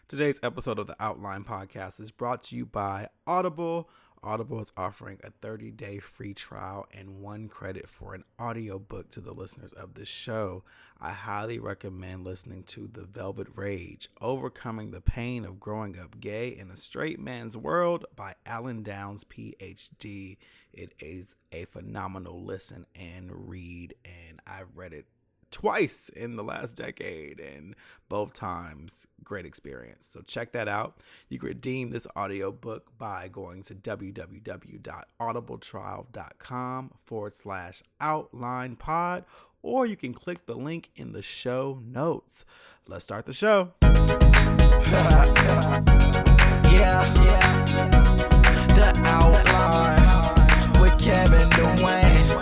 Today's episode of the Outline Podcast is brought to you by Audible. Audible is offering a 30-day free trial and 1 credit for an audiobook to the listeners of this show. I highly recommend listening to The Velvet Rage, Overcoming the Pain of Growing Up Gay in a Straight Man's World by Alan Downs, Ph.D. It is a phenomenal listen and read, and I've read it twice in the last decade, and both times great experience. So check that out. You can redeem this audiobook by going to www.audibletrial.com/outlinepod, or you can click the link in the show notes. Let's start the show. The Outline with Kevin Dwayne.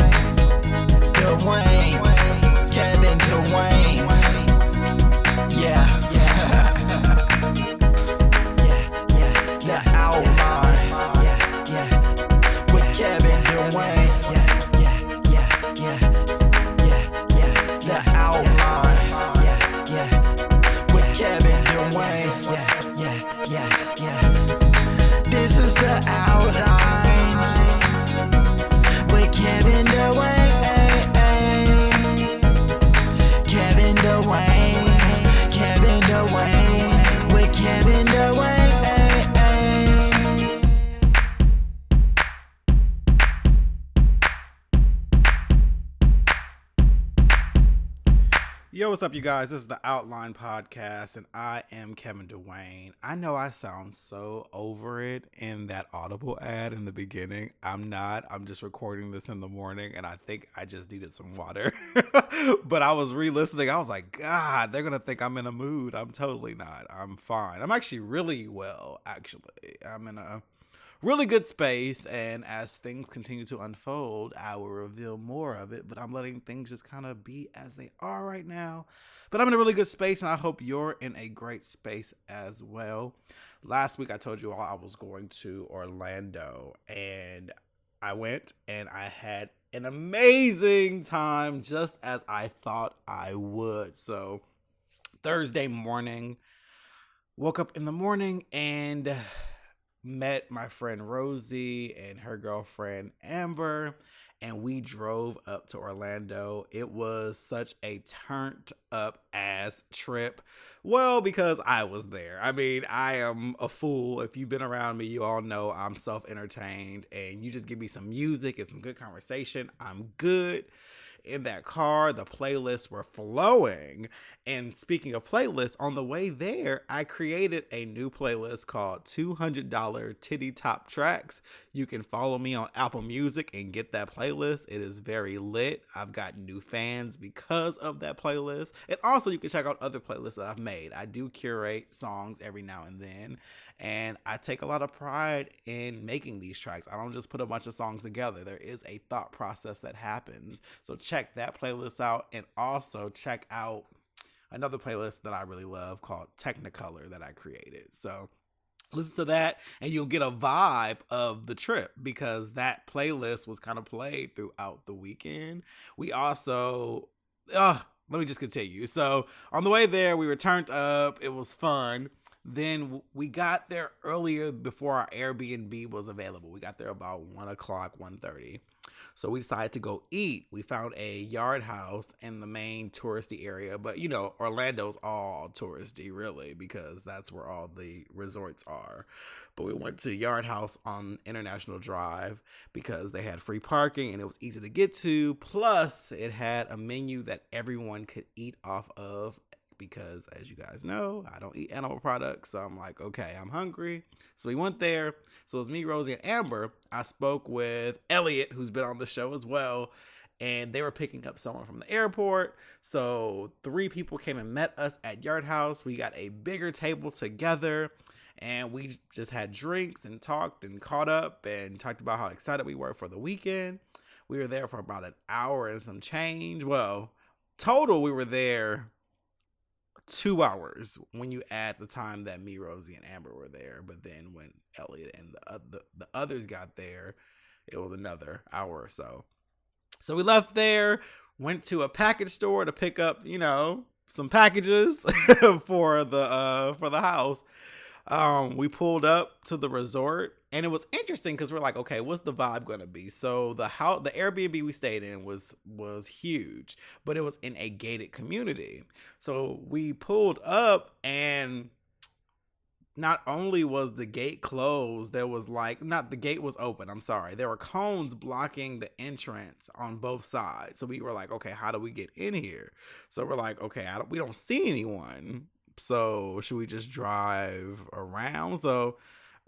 Kevin Dwayne. The Outline. With Kevin Dwayne. The Outline. With Kevin Dwayne. This is the Outline with Kevin Dwayne. Kevin Dwayne, with Kevin Dwayne. Yo, what's up, you guys? This is the Outline Podcast, and I am Kevin Dwayne. I know I sound so over it in that Audible ad in the beginning. I'm not. I'm just recording this in the morning, and I think I just needed some water. But I was re-listening. I was like, God, they're going to think I'm in a mood. I'm totally not. I'm fine. I'm actually really well, actually. I'm in a really good space, and as things continue to unfold, I will reveal more of it, but I'm letting things just kind of be as they are right now. But I'm in a really good space, and I hope you're in a great space as well. Last week, I told you all I was going to Orlando, and I went, and I had an amazing time, just as I thought I would. So Thursday morning, woke up in the morning, and met my friend Rosie and her girlfriend Amber, and we drove up to Orlando. It was such a turned up ass trip. Well, because I was there. I mean, I am a fool. If you've been around me, you all know I'm self-entertained, and you just give me some music and some good conversation, I'm good. In that car, the playlists were flowing. And speaking of playlists, on the way there, I created a new playlist called $200 Titty Top Tracks. You can follow me on Apple Music and get that playlist. It is very lit. I've got new fans because of that playlist. And also, you can check out other playlists that I've made. I do curate songs every now and then, and I take a lot of pride in making these tracks. I don't just put a bunch of songs together. There is a thought process that happens. So check that playlist out, and also check out another playlist that I really love called Technicolor that I created. So listen to that, and you'll get a vibe of the trip, because that playlist was kind of played throughout the weekend. We also, let me just continue. So on the way there, we were turned up. It was fun. Then we got there earlier before our Airbnb was available. We got there about 1 o'clock, 1:30. So we decided to go eat. We found a Yard House in the main touristy area. But, you know, Orlando's all touristy, really, because that's where all the resorts are. But we went to Yard House on International Drive because they had free parking and it was easy to get to. Plus, it had a menu that everyone could eat off of, because as you guys know, I don't eat animal products. So I'm like, okay, I'm hungry. So we went there. So it was me, Rosie, and Amber. I spoke with Elliot, who's been on the show as well, and they were picking up someone from the airport. So 3 people came and met us at Yard House. We got a bigger table together, and we just had drinks and talked and caught up and talked about how excited we were for the weekend. We were there for about an hour and some change. Well, total, we were there 2 hours when you add the time that me, Rosie, and Amber were there. But then when Elliot and the others got there, it was another hour or so. So we left there, went to a package store to pick up, packages for the house. We pulled up to the resort, and it was interesting because we're like, okay, what's the vibe gonna be? So the Airbnb we stayed in was huge, but it was in a gated community. So we pulled up, and not only was the gate closed, there was the gate was open. I'm sorry. There were cones blocking the entrance on both sides. So we were like, okay, how do we get in here? So we're like, okay, we don't see anyone. So should we just drive around? So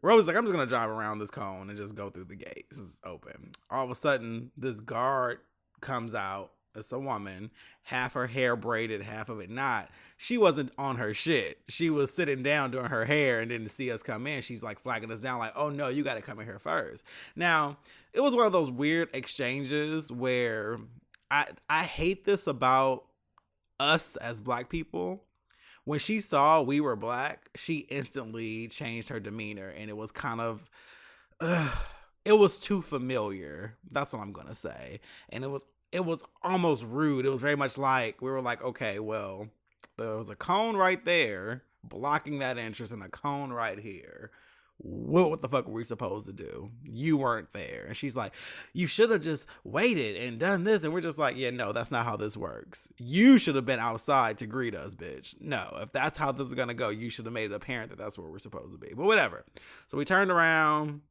Rose like, I'm just going to drive around this cone and just go through the gate. It's open. All of a sudden, this guard comes out. It's a woman, half her hair braided, half of it not. She wasn't on her shit. She was sitting down doing her hair and didn't see us come in. She's like flagging us down like, oh no, you got to come in here first. Now, it was one of those weird exchanges where I hate this about us as Black people. When she saw we were Black, she instantly changed her demeanor, and it was kind of, it was too familiar. That's what I'm going to say. And it was almost rude. It was very much like, we were like, okay, well, there was a cone right there blocking that entrance and a cone right here. What the fuck were we supposed to do? You weren't there. And she's like, you should have just waited and done this. And we're just like, yeah, no, that's not how this works. You should have been outside to greet us, bitch. No, if that's how this is going to go, you should have made it apparent that that's where we're supposed to be. But whatever. So we turned around.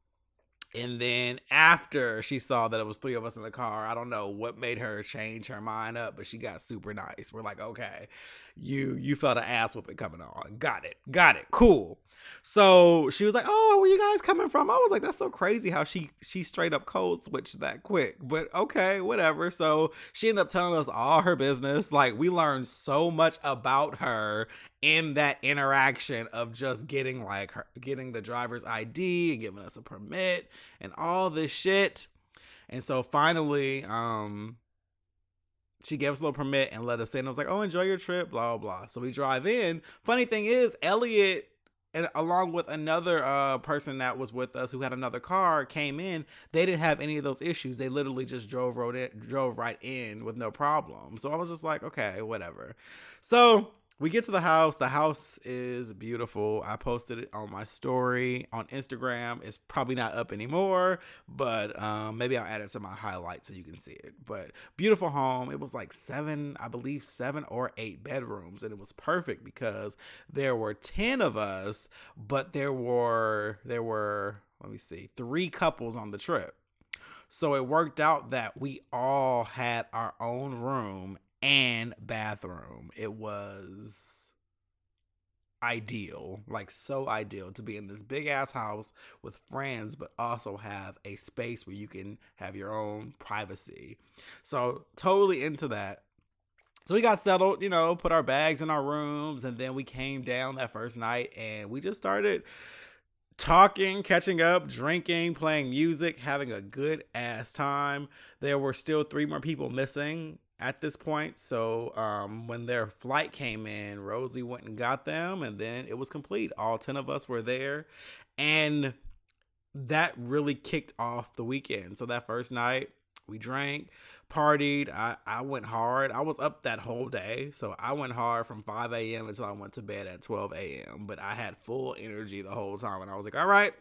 And then after she saw that it was three of us in the car, I don't know what made her change her mind up, but she got super nice. We're like, okay, you felt an ass whooping coming on. Got it. Cool. So she was like, oh, where you guys coming from? I was like, that's so crazy how she straight up code switched that quick. But okay, whatever. So she ended up telling us all her business. Like, we learned so much about her in that interaction of just getting the driver's ID and giving us a permit and all this shit. And so finally, she gave us a little permit and let us in. I was like, oh, enjoy your trip, blah, blah, blah. So we drive in. Funny thing is, Elliot, and along with another person that was with us who had another car, came in. They didn't have any of those issues. They literally just drove right in with no problem. So I was just like, okay, whatever. So we get to the house. The house is beautiful. I posted it on my story on Instagram. It's probably not up anymore, but maybe I'll add it to my highlights so you can see it. But beautiful home. It was like 7 or 8 bedrooms, and it was perfect because there were 10 of us, but there were let me see, 3 couples on the trip. So it worked out that we all had our own room and bathroom. It was ideal, like so ideal to be in this big ass house with friends, but also have a space where you can have your own privacy. So totally into that. So we got settled, put our bags in our rooms, and then we came down that first night and we just started talking, catching up, drinking, playing music, having a good ass time. There were still 3 more people missing at this point. So when their flight came in, Rosie went and got them, and then it was complete. All 10 of us were there, and that really kicked off the weekend. So that first night, we drank, partied. I went hard. I was up that whole day, so I went hard from 5 a.m. until I went to bed at 12 a.m. But I had full energy the whole time, and I was like, all right,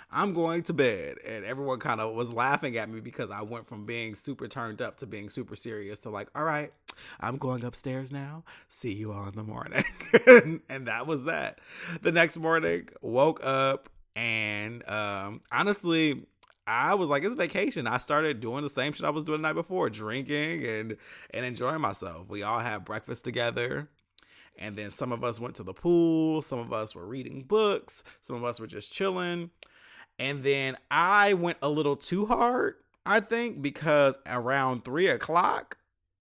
I'm going to bed. And everyone kind of was laughing at me because I went from being super turned up to being super serious to like, all right, I'm going upstairs now. See you all in the morning. And that was that. The next morning, woke up, and honestly, I was like, it's vacation. I started doing the same shit I was doing the night before, drinking and enjoying myself. We all had breakfast together. And then some of us went to the pool. Some of us were reading books. Some of us were just chilling. And then I went a little too hard, I think, because around 3 o'clock,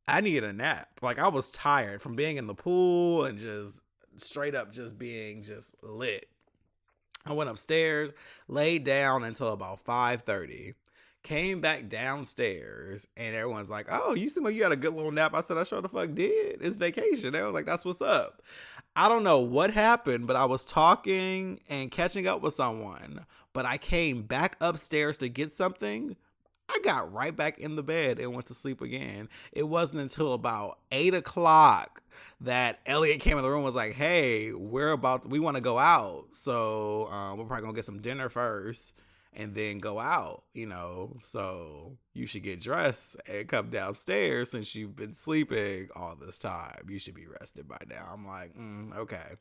I needed a nap. Like, I was tired from being in the pool and just straight up just being just lit. I went upstairs, laid down until about 5:30, came back downstairs, and everyone's like, oh, you seem like you had a good little nap. I said, I sure the fuck did. It's vacation. They was like, that's what's up. I don't know what happened, but I was talking and catching up with someone, but I came back upstairs to get something. I got right back in the bed and went to sleep again. It wasn't until about 8 o'clock that Elliot came in the room and was like, hey, we want to go out. So we're probably going to get some dinner first and then go out, so you should get dressed and come downstairs since you've been sleeping all this time. You should be rested by now. I'm like, okay.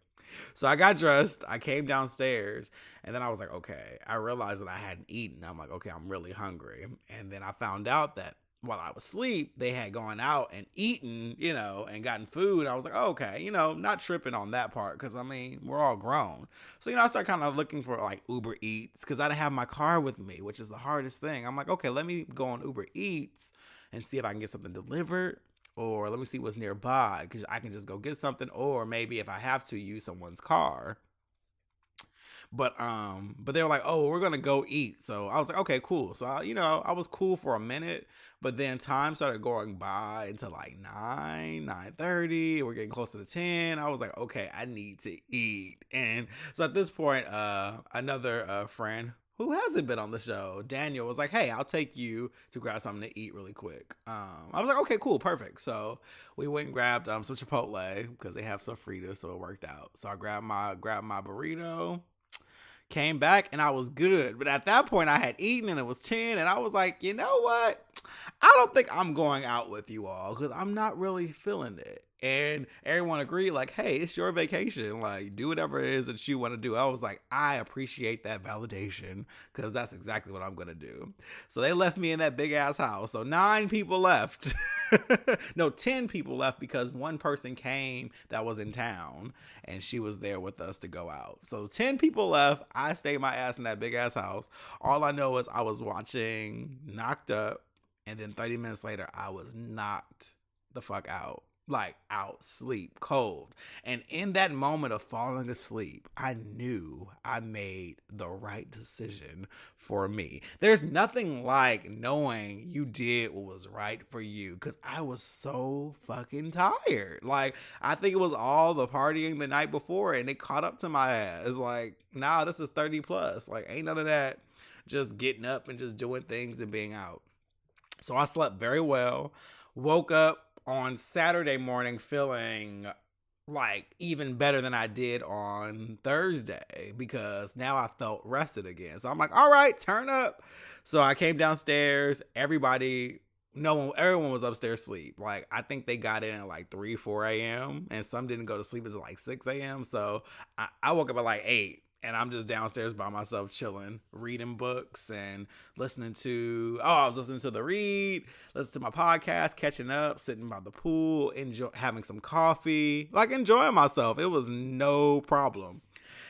So I got dressed, I came downstairs, and then I was like, okay, I realized that I hadn't eaten. I'm like, okay, I'm really hungry. And then I found out that while I was asleep, they had gone out and eaten, and gotten food. I was like, oh, okay, not tripping on that part because, we're all grown. So, I started kind of looking for like Uber Eats because I didn't have my car with me, which is the hardest thing. I'm like, okay, let me go on Uber Eats and see if I can get something delivered. Or let me see what's nearby because I can just go get something. Or maybe if I have to use someone's car. But they were like, oh, we're gonna go eat. So I was like, okay, cool. So I was cool for a minute, but then time started going by until like 9:30. We're getting closer to 10. I was like, okay, I need to eat. And so at this point, another friend who hasn't been on the show, Daniel, was like, hey, I'll take you to grab something to eat really quick. I was like, okay, cool, perfect. So we went and grabbed some Chipotle because they have some Fritas, so it worked out. So I grabbed my burrito, came back, and I was good. But at that point, I had eaten, and it was 10, and I was like, you know what? I don't think I'm going out with you all because I'm not really feeling it. And everyone agreed, like, hey, it's your vacation. Like, do whatever it is that you want to do. I was like, I appreciate that validation because that's exactly what I'm going to do. So they left me in that big ass house. So 9 people left. No, 10 people left because one person came that was in town and she was there with us to go out. So 10 people left. I stayed my ass in that big ass house. All I know is I was watching Knocked Up, and then 30 minutes later, I was knocked the fuck out. Like out, sleep, cold. And in that moment of falling asleep, I knew I made the right decision for me. There's nothing like knowing you did what was right for you because I was so fucking tired. Like, I think it was all the partying the night before and it caught up to my ass. Like, nah, this is 30 plus. Like, ain't none of that just getting up and just doing things and being out. So I slept very well, woke up on Saturday morning feeling like even better than I did on Thursday because now I felt rested again. So I'm like, all right, turn up. So I came downstairs. Everyone was upstairs asleep. Like, I think they got in at like 4 a.m. and some didn't go to sleep until like 6 a.m. So I woke up at like 8. And I'm just downstairs by myself chilling, reading books and I was listening to The Read, listening to my podcast, catching up, sitting by the pool, having some coffee, like enjoying myself. It was no problem.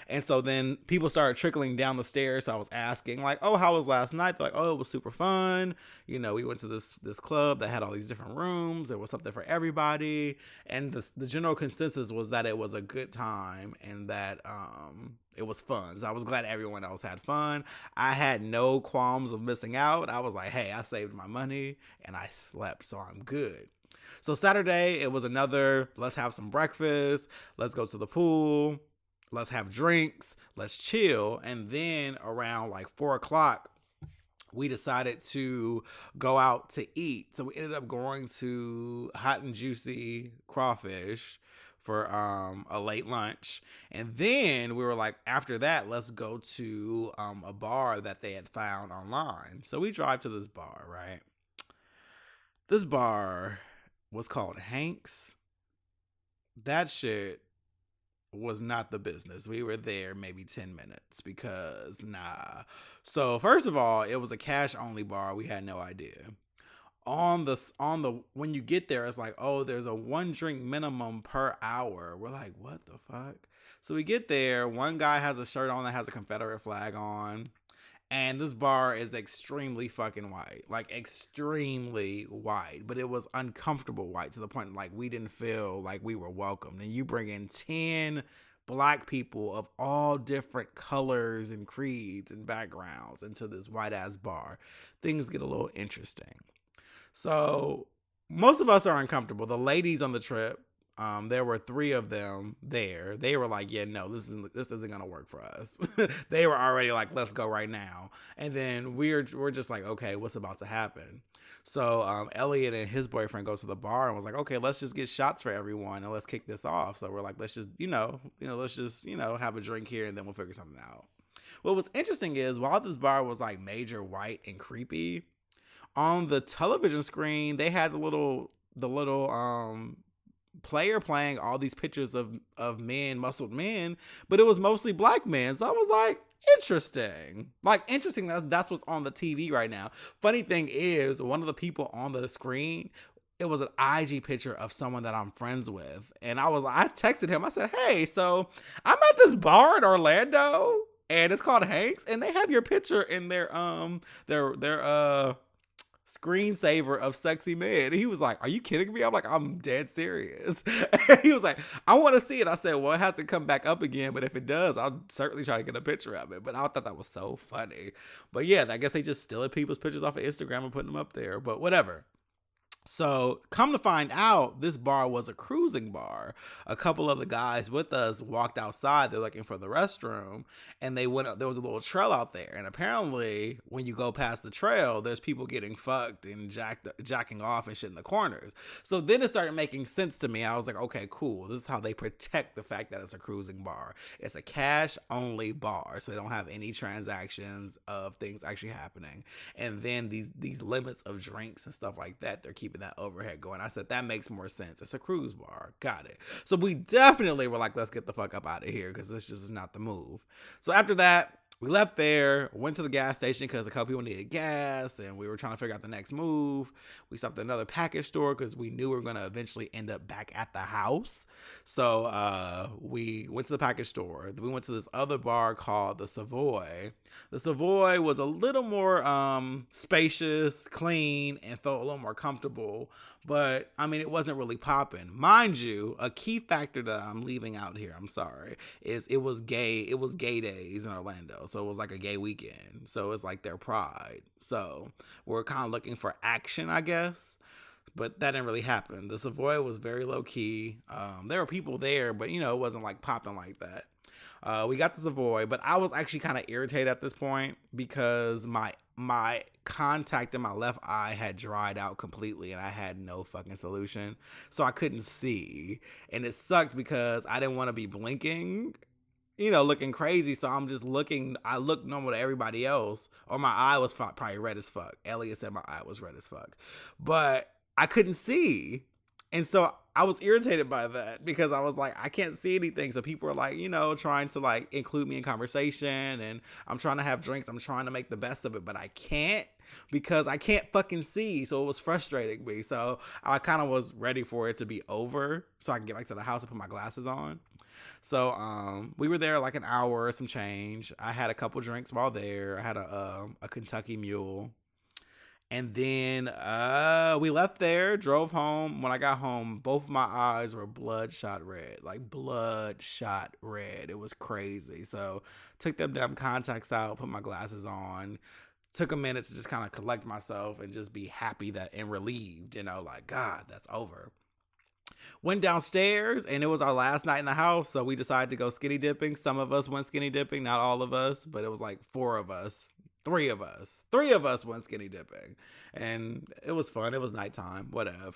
And so then people started trickling down the stairs. So I was asking like, oh, how was last night? They're like, oh, it was super fun. We went to this club that had all these different rooms. There was something for everybody. And the general consensus was that it was a good time and that it was fun. So I was glad everyone else had fun. I had no qualms of missing out. I was like, hey, I saved my money and I slept, so I'm good. So Saturday, it was another, let's have some breakfast. Let's go to the pool. Let's have drinks, let's chill. And then around like 4 o'clock, we decided to go out to eat. So we ended up going to Hot and Juicy Crawfish for a late lunch. And then we were like, after that, let's go to a bar that they had found online. So we drive to this bar, right? This bar was called Hank's. That shit was not the business. We were there maybe 10 minutes because nah. So first of all, it was a cash only bar. We had no idea. When you get there, it's like, oh, there's a 1 drink minimum per hour. We're like, what the fuck? So we get there. One guy has a shirt on that has a Confederate flag on. And this bar is extremely fucking white. Like, extremely white. But it was uncomfortable white to the point, like, we didn't feel like we were welcomed. And you bring in 10 black people of all different colors and creeds and backgrounds into this white-ass bar. Things get a little interesting. So, most of us are uncomfortable. The ladies on the trip There were three of them there. They were like, yeah, no, this isn't gonna work for us. They were already like, let's go right now. And then we're just like, okay, what's about to happen? So Elliot and his boyfriend goes to the bar and was like, okay, let's just get shots for everyone and let's kick this off. So we're like, let's just, let's just, have a drink here and then we'll figure something out. What was interesting is while this bar was like major white and creepy, on the television screen they had the little player playing all these pictures of men, muscled men, but it was mostly black men. So I was like, interesting. That's what's on the TV right now. Funny thing is, one of the people on the screen, it was an IG picture of someone that I'm friends with. And I texted him. I said, hey, so I'm at this bar in Orlando and it's called Hanks and they have your picture in their screensaver of sexy men. And he was like, are you kidding me? I'm like, I'm dead serious. He was like, I want to see it. I said, well, it hasn't come back up again, but if it does, I'll certainly try to get a picture of it. But I thought that was so funny. But yeah, I guess they just stealing people's pictures off of Instagram and putting them up there, but whatever. So come to find out, this bar was a cruising bar. A couple of the guys with us walked outside. They're looking for the restroom, and they went up. There was a little trail out there, and apparently, when you go past the trail, there's people getting fucked and jacking off and shit in the corners. So then it started making sense to me. I was like, okay, cool. This is how they protect the fact that it's a cruising bar. It's a cash only bar, so they don't have any transactions of things actually happening. And then these limits of drinks and stuff like that, they're keeping that overhead going. I said, that makes more sense. It's a cruise bar. Got it. So we definitely were like, let's get the fuck up out of here because this just is not the move. So after that, we left there, went to the gas station because a couple people needed gas and we were trying to figure out the next move. We stopped at another package store because we knew we were going to eventually end up back at the house. So we went to the package store. Then we went to this other bar called the Savoy. The Savoy was a little more spacious, clean, and felt a little more comfortable. But, I mean, it wasn't really popping. Mind you, a key factor that I'm leaving out here, I'm sorry, is it was gay days in Orlando. So it was like a gay weekend. So it's like their pride. So we're kind of looking for action, I guess. But that didn't really happen. The Savoy was very low key. There were people there, but, it wasn't like popping like that. We got the Savoy, but I was actually kind of irritated at this point because my contact in my left eye had dried out completely and I had no fucking solution. So I couldn't see. And it sucked because I didn't want to be blinking, looking crazy. So I'm just looking. I looked normal to everybody else, or my eye was probably red as fuck. Elliot said my eye was red as fuck, but I couldn't see. And so I was irritated by that because I was like, I can't see anything. So people are like, trying to like include me in conversation and I'm trying to have drinks. I'm trying to make the best of it, but I can't because I can't fucking see. So it was frustrating me. So I kind of was ready for it to be over so I can get back to the house and put my glasses on. So we were there like an hour, some change. I had a couple drinks while there. I had a Kentucky Mule. And then we left there, drove home. When I got home, both of my eyes were bloodshot red, like bloodshot red. It was crazy. So took them damn contacts out, put my glasses on. Took a minute to just kind of collect myself and just be happy and relieved, like, God, that's over. Went downstairs and it was our last night in the house. So we decided to go skinny dipping. Some of us went skinny dipping, not all of us, but it was like 4 of us. 3 of us went skinny dipping and it was fun. It was nighttime, whatever.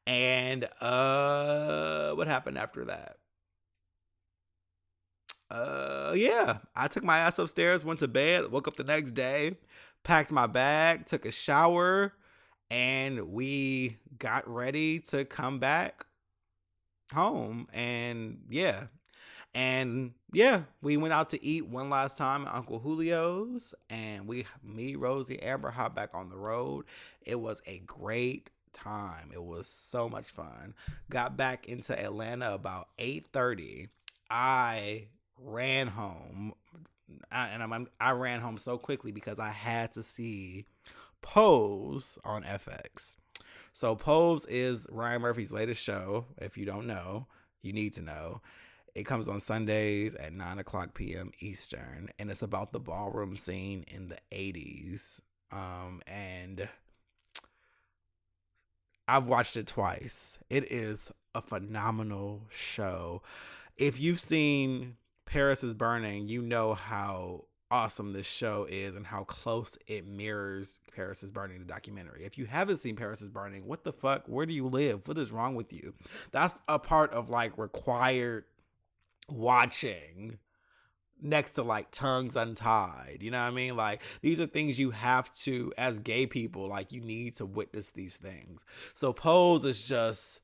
And what happened after that? Yeah, I took my ass upstairs, went to bed, woke up the next day, packed my bag, took a shower, and we got ready to come back home. And yeah, we went out to eat one last time at Uncle Julio's, and me, Rosie, Amber hopped back on the road. It was a great time. It was so much fun. Got back into Atlanta about 8:30. I ran home, I ran home so quickly because I had to see Pose on FX. So Pose is Ryan Murphy's latest show. If you don't know, you need to know. It comes on Sundays at 9:00 p.m. Eastern, and it's about the ballroom scene in the 80s. And I've watched it twice. It is a phenomenal show. If you've seen Paris is Burning, you know how awesome this show is and how close it mirrors Paris is Burning, the documentary. If you haven't seen Paris is Burning, what the fuck? Where do you live? What is wrong with you? That's a part of like required watching next to like Tongues Untied. You know what I mean? Like these are things you have to, as gay people, like you need to witness these things. So Pose is just,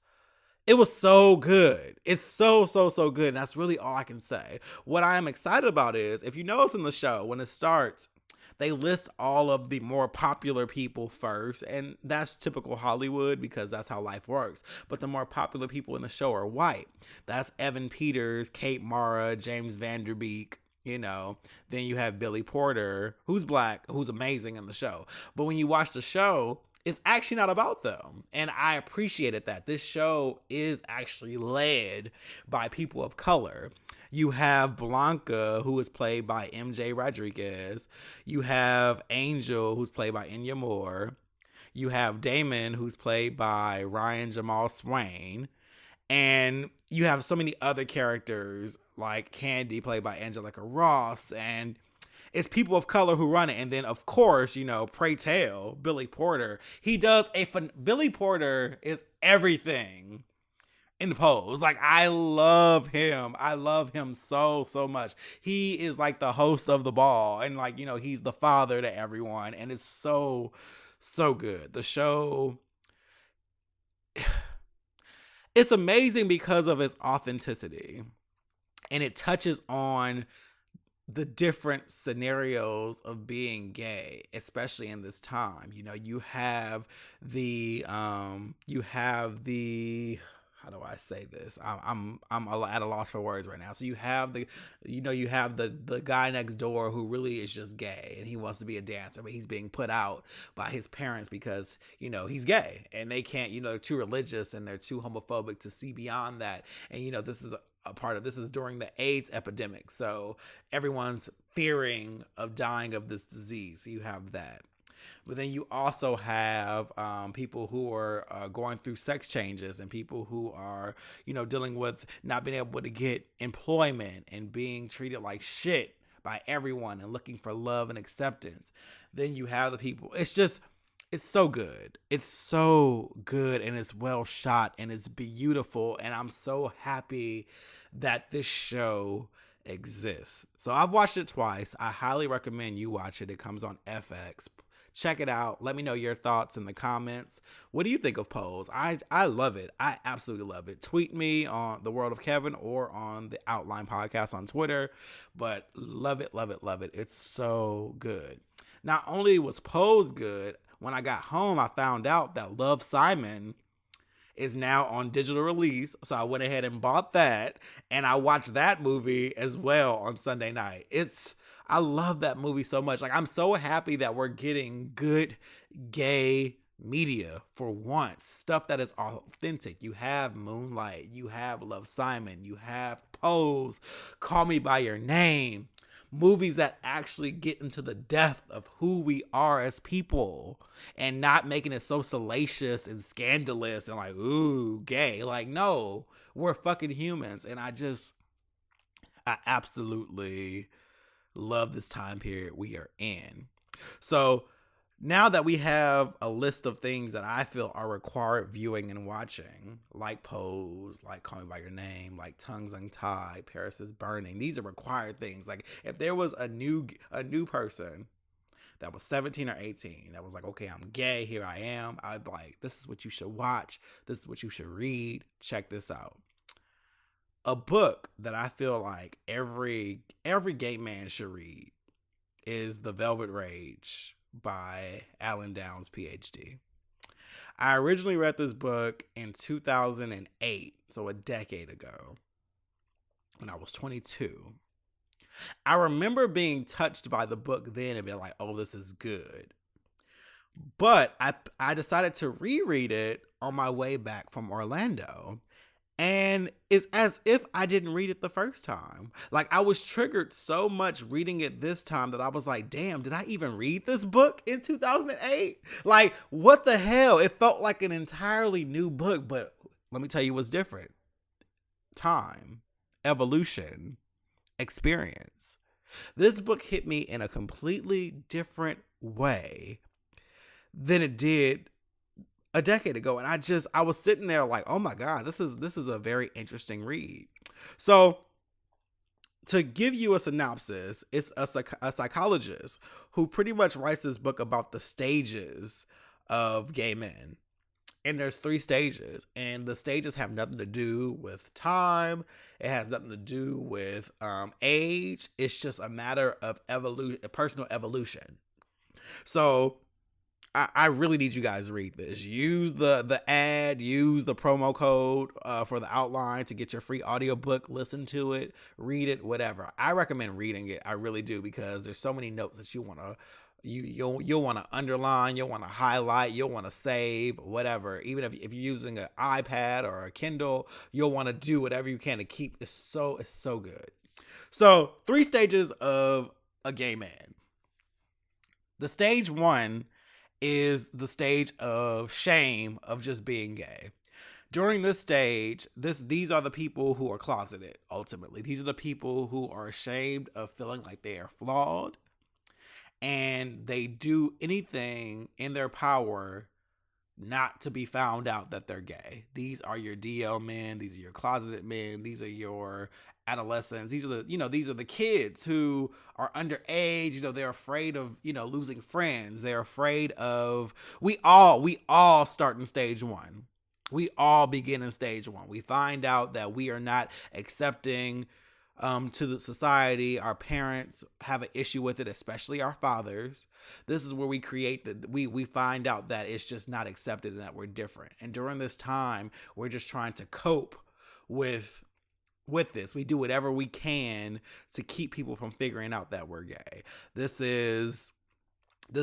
it was so good. It's so good. And that's really all I can say. What I am excited about is, if you notice in the show, when it starts, they list all of the more popular people first. And that's typical Hollywood because that's how life works. But the more popular people in the show are white. That's Evan Peters, Kate Mara, James Vanderbeek. You know, then you have Billy Porter, who's black, who's amazing in the show. But when you watch the show, it's actually not about them. And I appreciated that. This show is actually led by people of color. You have Blanca, who is played by MJ Rodriguez. You have Angel, who's played by Enya Moore. You have Damon, who's played by Ryan Jamal Swain. And you have so many other characters like Candy, played by Angelica Ross, and it's people of color who run it. And then, of course, you know, pray tell, Billy Porter. He does Billy Porter is everything in the Pose. Like, I love him. I love him so much. He is like the host of the ball, and like, you know, he's the father to everyone, and it's so good. The show, it's amazing because of its authenticity, and it touches on the different scenarios of being gay, especially in this time. You know, you have the how do I say this? I'm at a loss for words right now. So you have the guy next door who really is just gay and he wants to be a dancer, but he's being put out by his parents because, you know, he's gay and they can't, you know, they're too religious and they're too homophobic to see beyond that. And, you know, this is a part of this is during the AIDS epidemic. So everyone's fearing of dying of this disease. So you have that. But then you also have people who are going through sex changes and people who are, you know, dealing with not being able to get employment and being treated like shit by everyone and looking for love and acceptance. Then you have the people. It's so good. It's so good and it's well shot and it's beautiful. And I'm so happy that this show exists. So I've watched it twice. I highly recommend you watch it. It comes on FX. Check it out. Let me know your thoughts in the comments. What do you think of Pose? I love it. I absolutely love it. Tweet me on The World of Kevin or on the Outline Podcast on Twitter. But love it, love it, love it. It's so good. Not only was Pose good, when I got home, I found out that Love, Simon is now on digital release. So I went ahead and bought that. And I watched that movie as well on Sunday night. I love that movie so much. Like, I'm so happy that we're getting good gay media for once. Stuff that is authentic. You have Moonlight. You have Love, Simon. You have Pose. Call Me By Your Name. Movies that actually get into the depth of who we are as people and not making it so salacious and scandalous and like, ooh, gay. Like, no, we're fucking humans. And I absolutely love this time period we are in. So now that we have a list of things that I feel are required viewing and watching, like Pose, like Call Me By Your Name, like Tongues Untied, Paris is Burning, these are required things. Like, if there was a new person that was 17 or 18 that was like, okay, I'm gay, here I am, I'd be like, this is what you should watch, this is what you should read, check this out. A book that I feel like every gay man should read is The Velvet Rage by Alan Downs, Ph.D. I originally read this book in 2008, so a decade ago, when I was 22. I remember being touched by the book then and being like, oh, this is good. But I decided to reread it on my way back from Orlando. And it's as if I didn't read it the first time. Like, I was triggered so much reading it this time that I was like, damn, did I even read this book in 2008? Like, what the hell? It felt like an entirely new book, but let me tell you what's different. Time, evolution, experience. This book hit me in a completely different way than it did a decade ago, and I was sitting there like, oh my god, this is a very interesting read. So to give you a synopsis, it's a psychologist who pretty much writes this book about the stages of gay men. And there's 3 stages, and the stages have nothing to do with time. It has nothing to do with age. It's just a matter of evolution, personal evolution. So I really need you guys to read this. Use the ad, use the promo code for the outline to get your free audiobook. Listen to it, read it, whatever. I recommend reading it. I really do, because there's so many notes that you want to you'll want to underline, you'll want to highlight, you'll want to save, whatever. Even if you're using an iPad or a Kindle, you'll want to do whatever you can to keep. It's so good. So 3 stages of a gay man. The stage 1 is the stage of shame of just being gay. During this stage, these are the people who are closeted, ultimately. These are the people who are ashamed of feeling like they are flawed, and they do anything in their power not to be found out that they're gay. These are your DL men, these are your closeted men, these are your adolescents, these are the kids who are underage. They're afraid of losing friends. They're afraid of we all start in stage 1. We all begin in stage 1. We find out that we are not accepting to the society. Our parents have an issue with it, especially our fathers. This is where we we find out that it's just not accepted and that we're different. And during this time, we're just trying to cope with this. We do whatever we can to keep people from figuring out that we're gay. This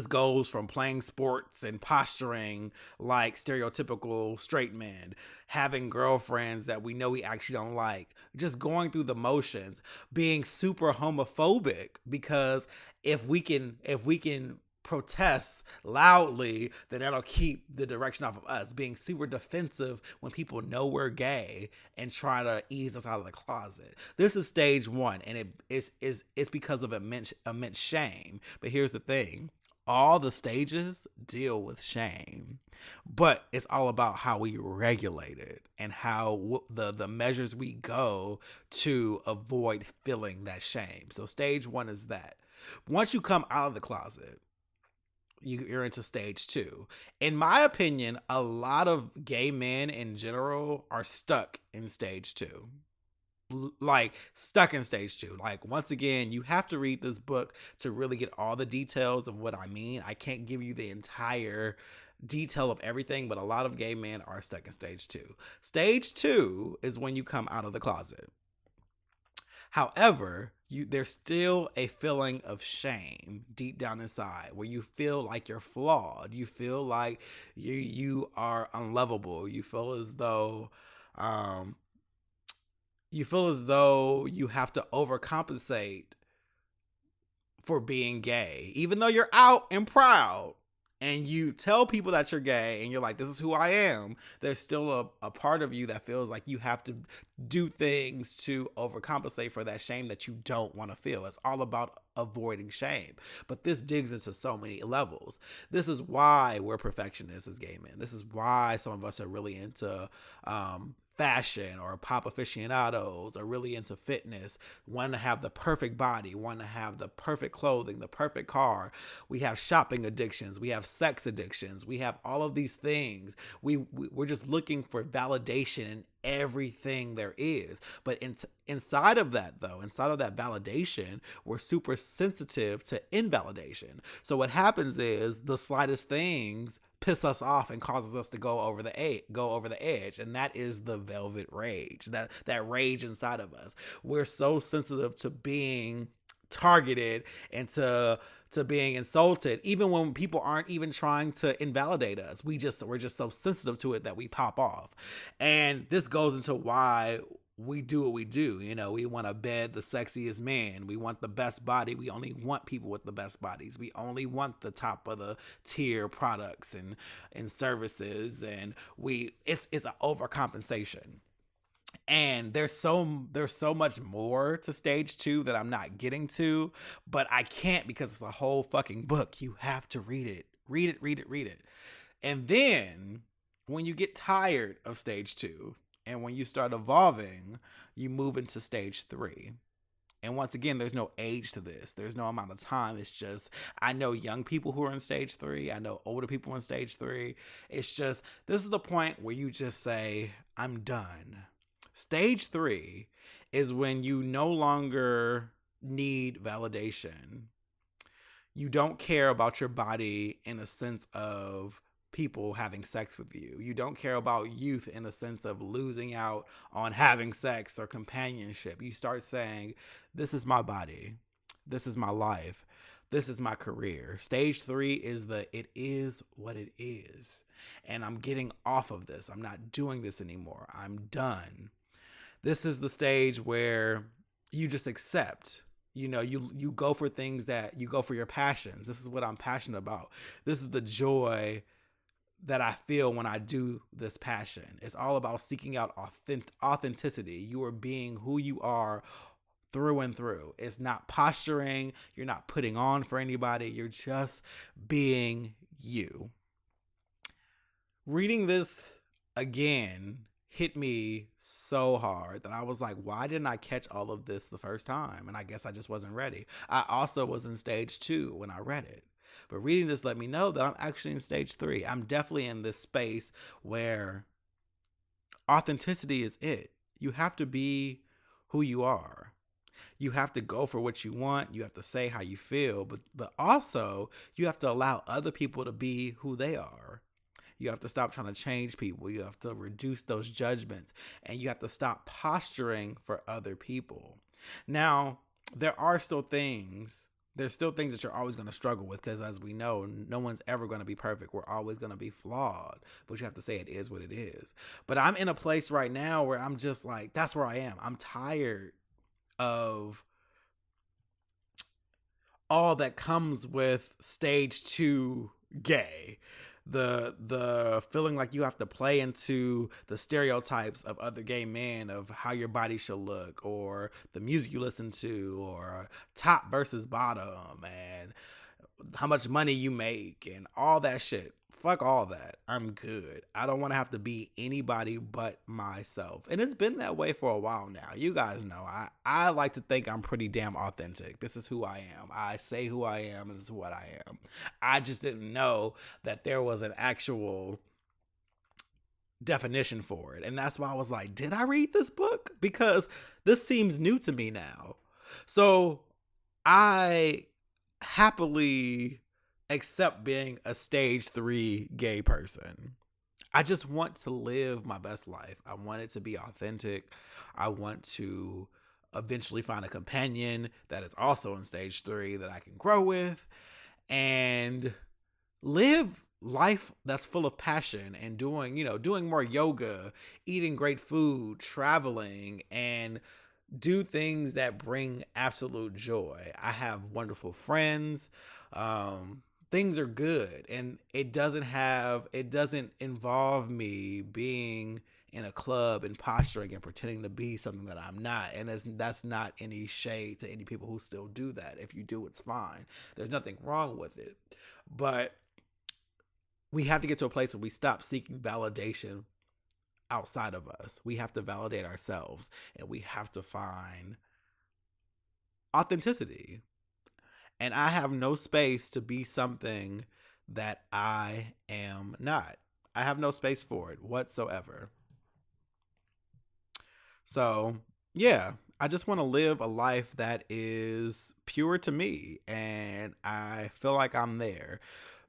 goes from playing sports and posturing like stereotypical straight men, having girlfriends that we know we actually don't like, just going through the motions, being super homophobic, because if we can protest loudly, then that'll keep the direction off of us, being super defensive when people know we're gay and try to ease us out of the closet. This is stage 1, and it's because of immense shame. But here's the thing. All the stages deal with shame, but it's all about how we regulate it and how the measures we go to avoid feeling that shame. So stage 1 is that. Once you come out of the closet, you're into stage 2. In my opinion, a lot of gay men in general are stuck in stage 2. Like, stuck in stage 2. Like, once again, you have to read this book to really get all the details of what I mean. I can't give you the entire detail of everything, but a lot of gay men are stuck in stage 2. Stage 2 is when you come out of the closet. However, there's still a feeling of shame deep down inside, where you feel like you're flawed. You feel like you are unlovable. You feel as though you have to overcompensate for being gay, even though you're out and proud and you tell people that you're gay and you're like, this is who I am. There's still a part of you that feels like you have to do things to overcompensate for that shame that you don't want to feel. It's all about avoiding shame. But this digs into so many levels. This is why we're perfectionists as gay men. This is why some of us are really into fashion, or pop aficionados, are really into fitness, want to have the perfect body, want to have the perfect clothing, the perfect car. We have shopping addictions, we have sex addictions, we have all of these things. We're just looking for validation in everything there is. But inside of that validation, we're super sensitive to invalidation. So what happens is the slightest things piss us off and causes us to go over the edge, and that is the velvet rage, that rage inside of us. We're so sensitive to being targeted and to being insulted, even when people aren't even trying to invalidate us. We're just so sensitive to it that we pop off. And this goes into why we do what we do. You know, we want to bed the sexiest man. We want the best body. We only want people with the best bodies. We only want the top of the tier products and services. And it's an overcompensation. And there's so much more to stage 2 that I'm not getting to, but I can't because it's a whole fucking book. You have to read it. Read it. And then when you get tired of stage 2 and when you start evolving, you move into stage 3. And once again, there's no age to this. There's no amount of time. It's just, I know young people who are in stage 3. I know older people in stage 3. It's just, this is the point where you just say, I'm done. Stage 3 is when you no longer need validation. You don't care about your body in a sense of people having sex with you. You don't care about youth in a sense of losing out on having sex or companionship. You start saying, this is my body. This is my life. This is my career. Stage 3 is it is what it is. And I'm getting off of this. I'm not doing this anymore. I'm done. This is the stage where you just accept. You know, you go for things that you go for your passions. This is what I'm passionate about. This is the joy that I feel when I do this passion. It's all about seeking out authenticity. You are being who you are through and through. It's not posturing. You're not putting on for anybody. You're just being you. Reading this again hit me so hard that I was like, why didn't I catch all of this the first time? And I guess I just wasn't ready. I also was in stage 2 when I read it. But reading this let me know that I'm actually in stage 3. I'm definitely in this space where authenticity is it. You have to be who you are. You have to go for what you want. You have to say how you feel. But also, you have to allow other people to be who they are. You have to stop trying to change people. You have to reduce those judgments. And you have to stop posturing for other people. Now, there are still things. There's still things that you're always going to struggle with because, as we know, no one's ever going to be perfect. We're always going to be flawed. But you have to say it is what it is. But I'm in a place right now where I'm just like, that's where I am. I'm tired of all that comes with stage 2 gay. The feeling like you have to play into the stereotypes of other gay men of how your body should look, or the music you listen to, or top versus bottom, and how much money you make, and all that shit. Fuck all that. I'm good. I don't want to have to be anybody but myself. And it's been that way for a while now. You guys know, I like to think I'm pretty damn authentic. This is who I am. I say who I am, and this is what I am. I just didn't know that there was an actual definition for it. And that's why I was like, did I read this book? Because this seems new to me now. So I happily accept being a stage 3 gay person. I just want to live my best life. I want it to be authentic. I want to eventually find a companion that is also in stage 3 that I can grow with and live life that's full of passion and doing more yoga, eating great food, traveling, and do things that bring absolute joy. I have wonderful friends. Things are good, and it doesn't involve me being in a club and posturing and pretending to be something that I'm not. And that's not any shade to any people who still do that. If you do, it's fine. There's nothing wrong with it. But we have to get to a place where we stop seeking validation outside of us. We have to validate ourselves, and we have to find authenticity. And I have no space to be something that I am not. I have no space for it whatsoever. So, yeah, I just want to live a life that is pure to me. And I feel like I'm there.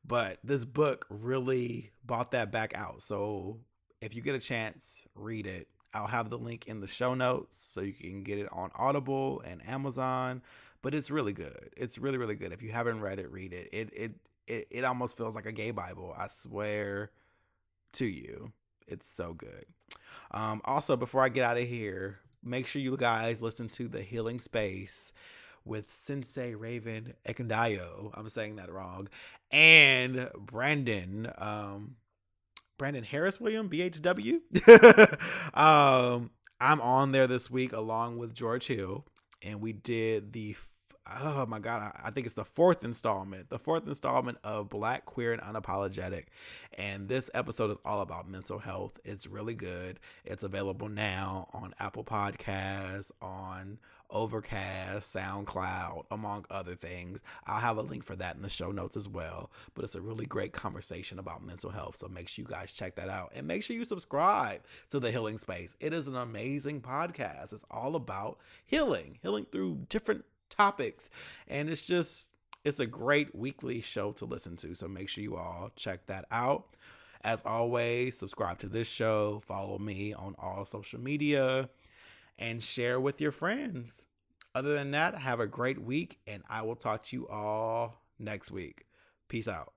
But this book really brought that back out. So if you get a chance, read it. I'll have the link in the show notes so you can get it on Audible and Amazon. but it's really good. It's really, really good. If you haven't read it, read it. It almost feels like a gay Bible. I swear to you. It's so good. Also, before I get out of here, make sure you guys listen to The Healing Space with Sensei Raven Ekundayo. I'm saying that wrong. And Brandon Harris William, BHW. I'm on there this week along with George Hill, and we did oh my god, I think it's the fourth installment of Black, Queer, and Unapologetic. And this episode is all about mental health. It's really good. It's available now on Apple Podcasts, on Overcast, SoundCloud, among other things. I'll have a link for that in the show notes as well. But it's a really great conversation about mental health. So make sure you guys check that out. And make sure you subscribe to The Healing Space. It is an amazing podcast. It's all about healing through different topics. And it's a great weekly show to listen to. So make sure you all check that out. As always, subscribe to this show. Follow me on all social media. And share with your friends. Other than that, have a great week, and I will talk to you all next week. Peace out.